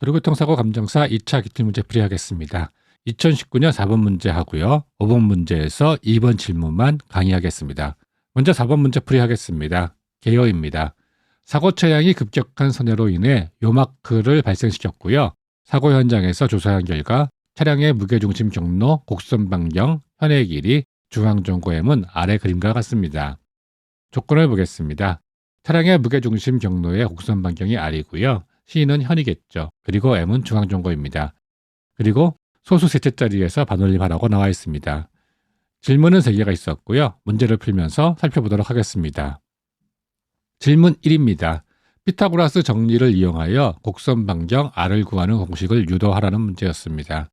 도로교통사고 감정사 2차 기출문제 풀이하겠습니다. 2019년 4번 문제 하고요. 5번 문제에서 2번 질문만 강의하겠습니다. 먼저 4번 문제 풀이하겠습니다. 개요입니다. 사고 차량이 급격한 선회로 인해 요마크를 발생시켰고요. 사고 현장에서 조사한 결과 차량의 무게중심 경로, 곡선 반경, 현의 길이, 중앙정고M은 아래 그림과 같습니다. 조건을 보겠습니다. 차량의 무게중심 경로의 곡선 반경이 R이고요. C는 현이겠죠. 그리고 M은 중앙정고입니다. 그리고 소수 셋째 자리에서 반올림하라고 나와 있습니다. 질문은 3개가 있었고요. 문제를 풀면서 살펴보도록 하겠습니다. 질문 1입니다. 피타고라스 정리를 이용하여 곡선 반경 R을 구하는 공식을 유도하라는 문제였습니다.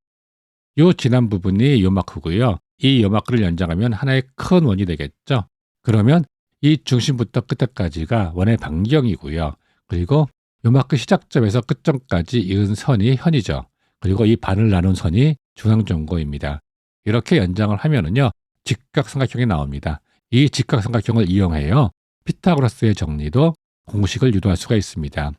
요 지난 부분이 요마크고요. 이 요마크를 연장하면 하나의 큰 원이 되겠죠. 그러면 이 중심부터 끝에까지가 원의 반경이고요. 그리고 요마크 시작점에서 끝점까지 이은 선이 현이죠. 그리고 이 반을 나눈 선이 중앙정고입니다. 이렇게 연장을 하면은요, 직각삼각형이 나옵니다. 이 직각삼각형을 이용해요. 피타고라스의 정리도 공식을 유도할 수가 있습니다.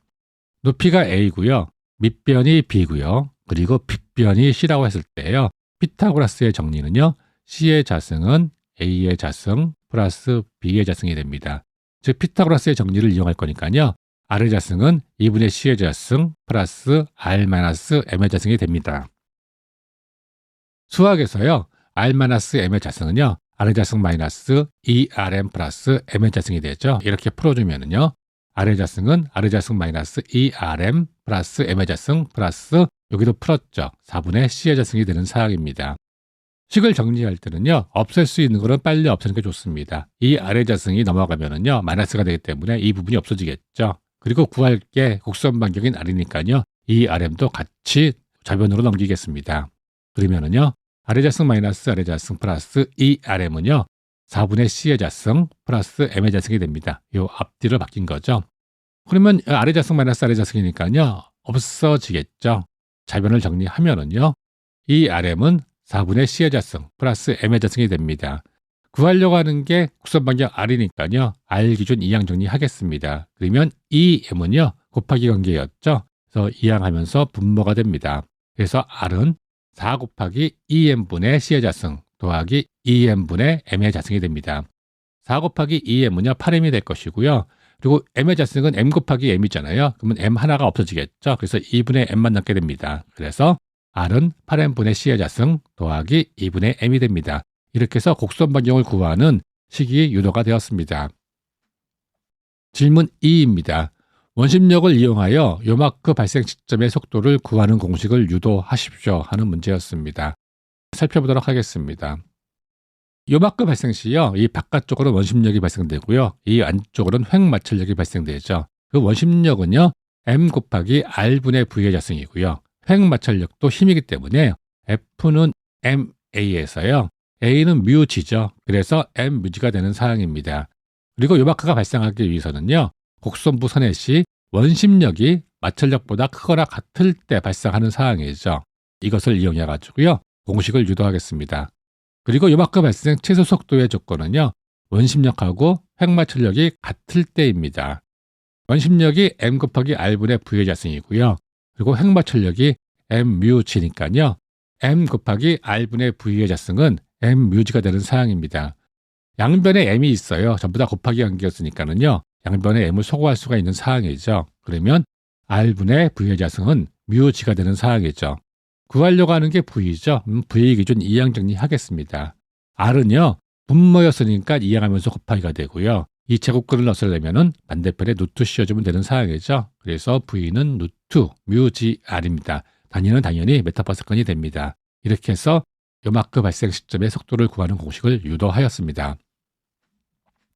높이가 A고요. 밑변이 B고요. 그리고 빗변이 C라고 했을 때요. 피타고라스의 정리는요. C의 자승은 A의 자승 플러스 B의 자승이 됩니다. 즉 피타고라스의 정리를 이용할 거니까요. R의 자승은 2분의 C의 자승 플러스 R-M의 자승이 됩니다. 수학에서요. R-M의 자승은요. R의 자승 마이너스 2RM 플러스 M의 자승이 되죠. 이렇게 풀어주면은요. R의 자승은 R의 자승 마이너스 2RM 플러스 M의 자승 플러스 여기도 풀었죠. 4분의 C의 자승이 되는 사항입니다. 식을 정리할 때는요. 없앨 수 있는 거는 빨리 없애는 게 좋습니다. 이 R의 자승이 넘어가면은요. 마이너스가 되기 때문에 이 부분이 없어지겠죠. 그리고 구할 게 곡선 반경인 R이니까요. 이 RM도 같이 좌변으로 넘기겠습니다. 그러면은요. R의 자승 마이너스 R의 자승 플러스 2RM은요. 4분의 C의 자승 플러스 M의 자승이 됩니다. 이 앞뒤로 바뀐 거죠. 그러면 R의 자승 마이너스 R의 자승이니까요. 없어지겠죠. 좌변을 정리하면은요. 이 RM은 4분의 C의 자승 플러스 M의 자승이 됩니다. 구하려고 하는 게 곡선 반경 R이니까요. R 기준 이항 정리하겠습니다. 그러면 이 M은요. 곱하기 관계였죠. 그래서 이항하면서 분모가 됩니다. 그래서 R은 4 곱하기 2M분의 C의 자승 더하기 2M분의 M의 자승이 됩니다. 4 곱하기 2M은요. 8M이 될 것이고요. 그리고 M의 자승은 M 곱하기 M이잖아요. 그러면 M 하나가 없어지겠죠. 그래서 2분의 M만 남게 됩니다. 그래서 R은 8M분의 C의 자승 더하기 2분의 M이 됩니다. 이렇게 해서 곡선 반경을 구하는 식이 유도가 되었습니다. 질문 2입니다. 원심력을 이용하여 요마크 발생 시점의 속도를 구하는 공식을 유도하십시오 하는 문제였습니다. 살펴보도록 하겠습니다. 요마크 발생 시요. 이 바깥쪽으로 원심력이 발생되고요. 이 안쪽으로는 횡마찰력이 발생되죠. 그 원심력은요. M 곱하기 R분의 V의 자승이고요. 횡마찰력도 힘이기 때문에 F는 MA에서요. A는 뮤G죠. 그래서 M뮤G가 되는 사항입니다. 그리고 요마크가 발생하기 위해서는요. 곡선부 선의 시 원심력이 마찰력보다 크거나 같을 때 발생하는 사항이죠. 이것을 이용해 가지고요. 공식을 유도하겠습니다. 그리고 요마크 발생 최소 속도의 조건은요. 원심력하고 횡마찰력이 같을 때입니다. 원심력이 M 곱하기 R분의 V의 자승이고요. 그리고 횡마찰력이 M뮤G니까요. M 곱하기 R분의 V의 자승은 M뮤G가 되는 사항입니다. 양변에 M이 있어요. 전부 다 곱하기 관계였으니까는요. 양변에 M을 소거할 수가 있는 사항이죠. 그러면 R분의 V의 자승은 뮤G가 되는 사항이죠. 구하려고 하는 게 V죠. V 기준 이항 정리하겠습니다. R은요. 분모였으니까 이항하면서 곱하기가 되고요. 이 제곱근을 넣으려면 반대편에 루트 씌워주면 되는 사항이죠. 그래서 V는 루트 뮤G R입니다. 단위는 당연히 메타파스칼이 됩니다. 이렇게 해서 요마크 발생 시점의 속도를 구하는 공식을 유도하였습니다.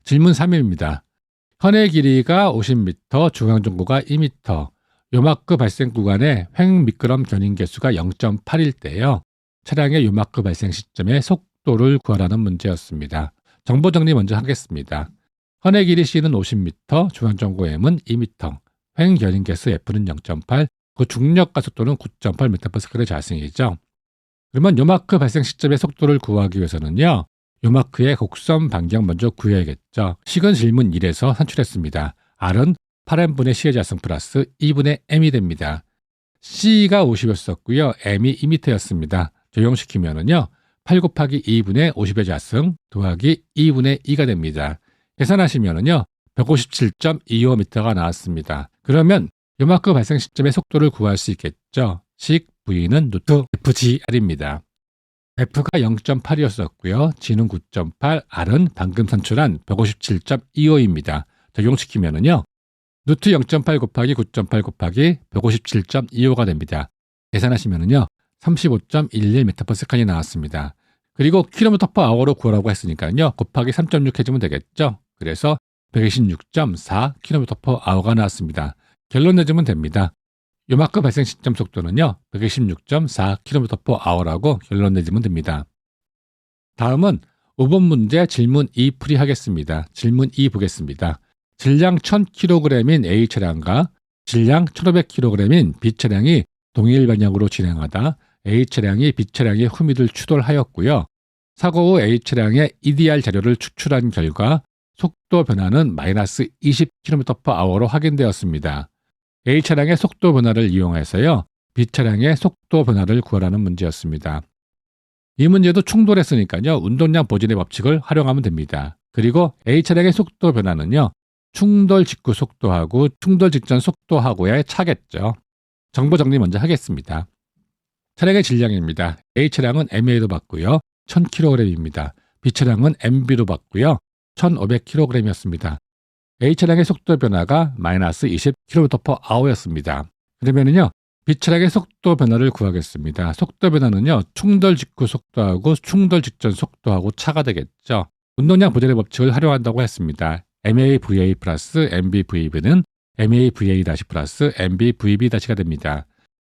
질문 3입니다. 현의 길이가 50m, 중앙정고가 2m, 요마크 발생 구간의 횡미끄럼 견인 개수가 0.8일 때요. 차량의 요마크 발생 시점의 속도를 구하라는 문제였습니다. 정보 정리 먼저 하겠습니다. 현의 길이 C는 50m, 중앙정고 M은 2m, 횡 견인 개수 F는 0.8, 그 중력가 속도는 9.8mP의 자승이죠. 그러면 요마크 발생 시점의 속도를 구하기 위해서는요. 요마크의 곡선 반경 먼저 구해야겠죠. 식은 질문 1에서 산출했습니다. R은 8M분의 C의 자승 플러스 2분의 M이 됩니다. C가 50이었었고요. M이 2m였습니다. 적용시키면은요. 8 곱하기 2분의 50의 자승 더하기 2분의 2가 됩니다. 계산하시면은요. 157.25m가 나왔습니다. 그러면 요마크 발생 시점의 속도를 구할 수 있겠죠. 식 V는 루트 FGR입니다. F가 0.8이었었고요. G는 9.8, R은 방금 산출한 157.25입니다. 적용시키면은요. 루트 0.8 곱하기 9.8 곱하기 157.25가 됩니다. 계산하시면은요. 35.11m/s이 나왔습니다. 그리고 km/h로 구하라고 했으니까요. 곱하기 3.6 해주면 되겠죠. 그래서 126.4km/h가 나왔습니다. 결론 내주면 됩니다. 요마크 발생 시점 속도는요. 126.4km/h라고 결론 내주면 됩니다. 다음은 5번 문제 질문 2 풀이하겠습니다. 질문 2 보겠습니다. 질량 1000kg인 A 차량과 질량 1500kg인 B 차량이 동일 방향으로 진행하다 A 차량이 B 차량의 후미를 추돌하였고요. 사고 후 A 차량의 EDR 자료를 추출한 결과 속도 변화는 마이너스 20km/h로 확인되었습니다. A 차량의 속도 변화를 이용해서요. B 차량의 속도 변화를 구하라는 문제였습니다. 이 문제도 충돌했으니까요. 운동량 보존의 법칙을 활용하면 됩니다. 그리고 A 차량의 속도 변화는요. 충돌 직후 속도하고 충돌 직전 속도하고의 차겠죠. 정보 정리 먼저 하겠습니다. 차량의 질량입니다. A 차량은 MA로 받고요. 1000kg입니다. B 차량은 MB로 받고요. 1500kg이었습니다. A 차량의 속도 변화가 마이너스 20km/h였습니다. 그러면은요. B 차량의 속도 변화를 구하겠습니다. 속도 변화는요. 충돌 직후 속도하고 충돌 직전 속도하고 차가 되겠죠. 운동량 보존의 법칙을 활용한다고 했습니다. MAVA 플러스 MBVB는 MAVA 다시 플러스 MBVB 다시가 됩니다.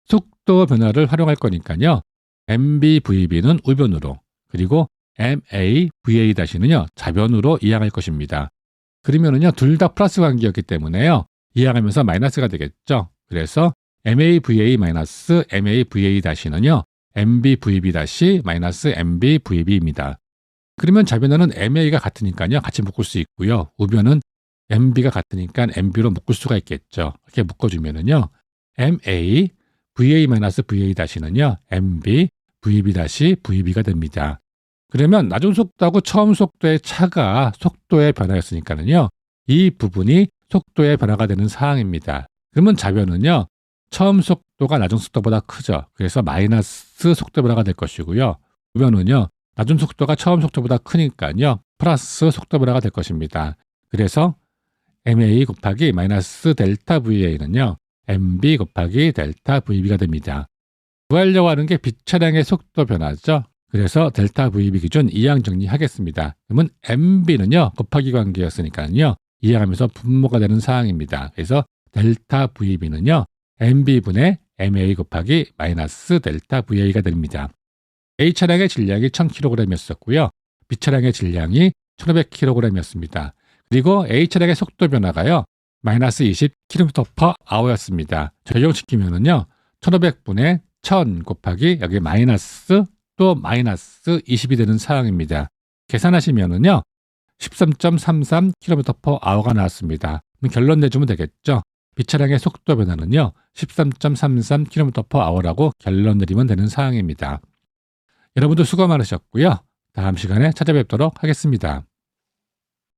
속도 변화를 활용할 거니까요. MBVB는 우변으로 그리고 MAVA 다시는요. 좌변으로 이항할 것입니다. 그러면은요. 둘 다 플러스 관계였기 때문에요. 이항하면서 마이너스가 되겠죠. 그래서 MAVA 마이너스 MAVA 다시는요. MBVB 다시 마이너스 MBVB입니다. 그러면 좌변은 MA가 같으니까요. 같이 묶을 수 있고요. 우변은 MB가 같으니까 MB로 묶을 수가 있겠죠. 이렇게 묶어주면은요. MA, VA-VA 다시는요. MB, VB 다시 VB가 됩니다. 그러면 낮은 속도하고 처음 속도의 차가 속도의 변화였으니까는요. 이 부분이 속도의 변화가 되는 사항입니다. 그러면 좌변은요. 처음 속도가 낮은 속도보다 크죠. 그래서 마이너스 속도 변화가 될 것이고요. 우변은요. 낮은 속도가 처음 속도보다 크니까요. 플러스 속도 변화가 될 것입니다. 그래서 MA 곱하기 마이너스 델타 VA는요. MB 곱하기 델타 VB가 됩니다. 구하려고 하는 게 B 차량의 속도 변화죠. 그래서 델타 VB 기준 이항 정리하겠습니다. 그러면 MB는요. 곱하기 관계였으니까요. 이항하면서 분모가 되는 사항입니다. 그래서 델타 VB는요. MB분의 MA 곱하기 마이너스 델타 VA가 됩니다. A 차량의 질량이 1000kg이었고요. B 차량의 질량이 1500kg이었습니다. 그리고 A 차량의 속도 변화가요. 마이너스 20km/h였습니다. 적용시키면은요. 1500분의 1000 곱하기 여기 마이너스 또 마이너스 20이 되는 사항입니다. 계산하시면은요. 13.33km/h가 나왔습니다. 그럼 결론 내주면 되겠죠. B 차량의 속도 변화는요. 13.33km/h라고 결론 내리면 되는 사항입니다. 여러분도 수고 많으셨고요. 다음 시간에 찾아뵙도록 하겠습니다.